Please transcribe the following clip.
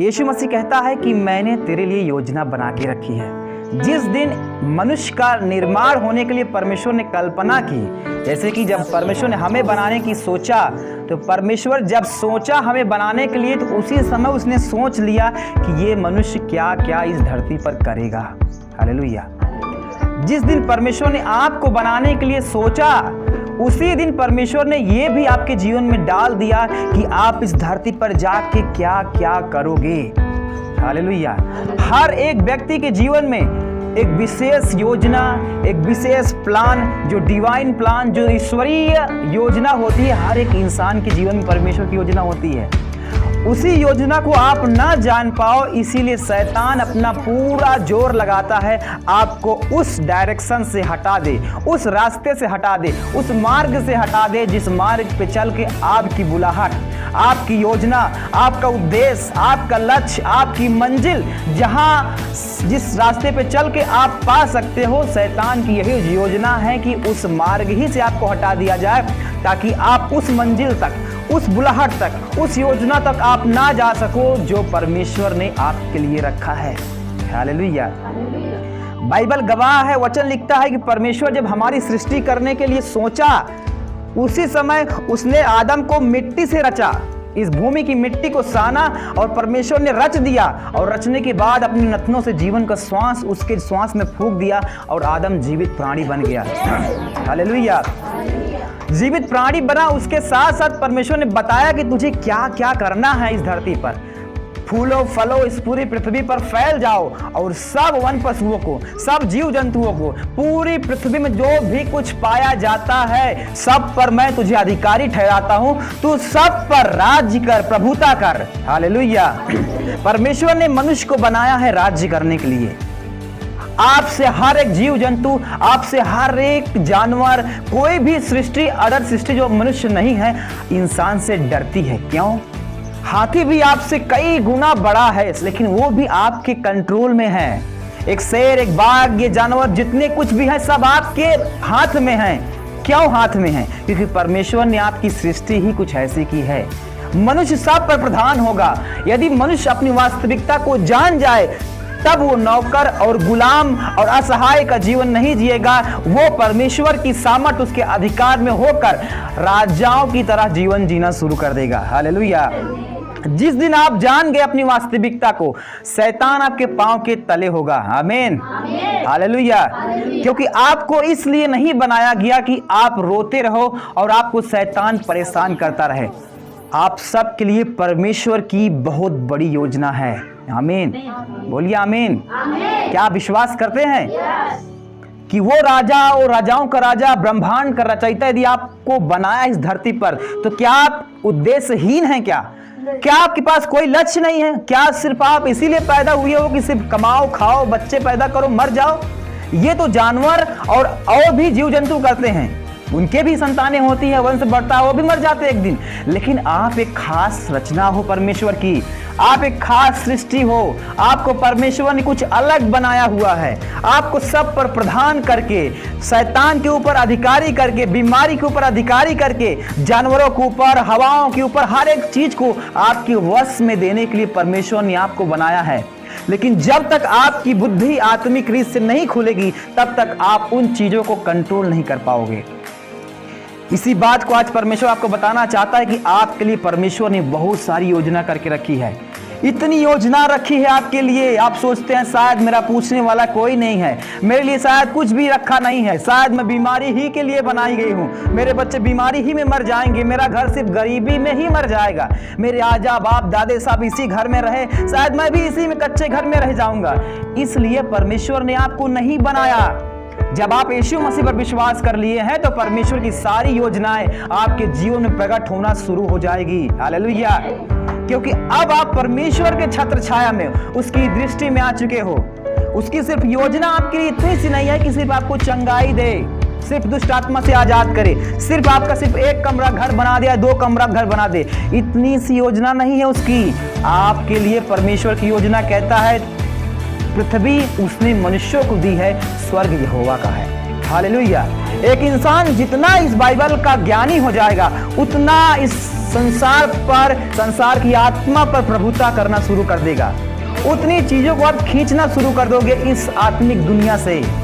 यीशु मसीह कहता है कि मैंने तेरे लिए योजना बना के रखी है। जिस दिन मनुष्य का निर्माण होने के लिए परमेश्वर ने कल्पना की, जैसे कि जब परमेश्वर ने हमें बनाने की सोचा, तो परमेश्वर जब सोचा हमें बनाने के लिए, तो उसी समय उसने सोच लिया कि ये मनुष्य क्या क्या इस धरती पर करेगा। हालेलुया। जिस दिन परमेश्वर ने आपको बनाने के लिए सोचा, उसी दिन परमेश्वर ने ये भी आपके जीवन में डाल दिया कि आप इस धरती पर जाके क्या क्या करोगे। हालेलुया। हर एक व्यक्ति के जीवन में एक विशेष योजना, एक विशेष प्लान, जो डिवाइन प्लान, जो ईश्वरीय योजना होती है, हर एक इंसान के जीवन में परमेश्वर की योजना होती है। उसी योजना को आप ना जान पाओ, इसीलिए शैतान अपना पूरा जोर लगाता है आपको उस डायरेक्शन से हटा दे, उस रास्ते से हटा दे, उस मार्ग से हटा दे जिस मार्ग पे चल के आपकी बुलाहट, आपकी योजना, आपका उद्देश्य, आपका लक्ष्य, आपकी मंजिल, जहां जिस रास्ते पे चल के आप पा सकते हो, शैतान की यही योजना है कि उस मार्ग ही से आपको हटा दिया जाए, ताकि आप उस मंजिल तक, उस बुलाहट तक, उस योजना तक आप ना जा सको जो परमेश्वर ने आपके लिए रखा है। हालेलुया। बाइबल गवाह है, वचन लिखता है कि परमेश्वर जब हमारी सृष्टि करने के लिए सोचा, उसी समय उसने आदम को मिट्टी से रचा, इस भूमि की मिट्टी को साना और परमेश्वर ने रच दिया, और रचने के बाद अपने नथनों से जीवन का श्वास उसके श्वास में फूंक दिया और आदम जीवित प्राणी बन गया। हालेलुया। जीवित प्राणी बना, उसके साथ साथ परमेश्वर ने बताया कि तुझे क्या क्या करना है इस धरती पर। फूलो फलो इस पूरी पृथ्वी पर फैल जाओ और सब वन पशुओं को, सब जीव जंतुओं को, पूरी पृथ्वी में जो भी कुछ पाया जाता है, सब पर मैं तुझे अधिकारी ठहराता हूं, तू सब पर राज्य कर, प्रभुता कर। हालेलुया। परमेश्वर ने मनुष्य को बनाया है राज्य करने के लिए। आपसे हर एक जीव जंतु, आपसे हर एक जानवर, कोई भी सृष्टि, अदर सृष्टि जो मनुष्य नहीं है, इंसान से डरती है। क्यों? हाथी भी आपसे कई गुना बड़ा है, लेकिन वो भी आपके कंट्रोल में है। एक शेर, एक बाघ, ये जानवर जितने कुछ भी है, सब आपके हाथ में है। क्यों हाथ में है? क्योंकि परमेश्वर ने आपकी सृष्टि ही कुछ ऐसी की है। मनुष्य सब पर प्रधान होगा। यदि मनुष्य अपनी वास्तविकता को जान जाए, तब वो नौकर और गुलाम और असहाय का जीवन नहीं जिएगा। वो परमेश्वर की सामर्थ उसके अधिकार में होकर राजाओं की तरह जीवन जीना शुरू कर देगा। हालेलुया। जिस दिन आप जान गए अपनी वास्तविकता को, शैतान आपके पांव के तले होगा। आमीन। हालेलुया। क्योंकि आपको इसलिए नहीं बनाया गया कि आप रोते रहो और आपको शैतान परेशान करता रहे। आप सब के लिए परमेश्वर की बहुत बड़ी योजना है। आमीन। बोलिए आमीन। क्या विश्वास करते हैं कि वो राजा और राजाओं का राजा, ब्रह्मांड का रचयिता यदि आपको बनाया इस धरती पर, तो क्या आप उद्देश्यहीन हैं? क्या आपके पास कोई लक्ष्य नहीं है? क्या सिर्फ आप इसीलिए पैदा हुए हो कि सिर्फ कमाओ, खाओ, बच्चे पैदा करो, मर जाओ? ये तो जानवर और भी जीव जंतु करते हैं। उनके भी संतानें होती है, वंश बढ़ता है, वो भी मर जाते एक दिन। लेकिन आप एक खास रचना हो परमेश्वर की, आप एक खास सृष्टि हो। आपको परमेश्वर ने कुछ अलग बनाया हुआ है। आपको सब पर प्रधान करके, शैतान के ऊपर अधिकारी करके, बीमारी के ऊपर अधिकारी करके, जानवरों के ऊपर, हवाओं के ऊपर, हर एक चीज को आपके वश में देने के लिए परमेश्वर ने आपको बनाया है। लेकिन जब तक आपकी बुद्धि आत्मिक रीत से नहीं खुलेगी, तब तक आप उन चीजों को कंट्रोल नहीं कर पाओगे। इसी बात को आज परमेश्वर आपको बताना चाहता है कि आपके लिए परमेश्वर ने बहुत सारी योजना करके रखी है। इतनी योजना रखी है आपके लिए, आप सोचते हैं शायद मेरा पूछने वाला कोई नहीं है, मेरे लिए शायद कुछ भी रखा नहीं है, शायद मैं बीमारी ही के लिए बनाई गई हूँ, मेरे बच्चे बीमारी ही में मर जाएंगे, मेरा घर सिर्फ गरीबी में ही मर जाएगा, मेरे आजा बाप दादे साहब इसी घर में रहे, शायद मैं भी इसी में कच्चे घर में रह जाऊंगा। इसलिए परमेश्वर ने आपको नहीं बनाया। जब आप यीशु मसीह पर विश्वास कर लिए हैं, तो परमेश्वर की सारी योजनाएं आपके जीवन में प्रकट होना शुरू हो जाएगी। हालेलुया। क्योंकि अब आप परमेश्वर के छत्र छाया में, उसकी दृष्टि में आ चुके हो। उसकी सिर्फ योजना आपके लिए इतनी सी नहीं है कि सिर्फ आपको चंगाई दे, सिर्फ दुष्ट आत्मा से आजाद करे, सिर्फ आपका सिर्फ एक कमरा घर बना दे या 2 कमरा घर बना दे, इतनी सी योजना नहीं है उसकी। आपके लिए परमेश्वर की योजना कहता है, पृथ्वी उसने मनुष्यों को दी है, स्वर्ग यहोवा का है। हालेलुया। एक इंसान जितना इस बाइबल का ज्ञानी हो जाएगा, उतना इस संसार पर, संसार की आत्मा पर प्रभुता करना शुरू कर देगा। उतनी चीजों को आप खींचना शुरू कर दोगे इस आत्मिक दुनिया से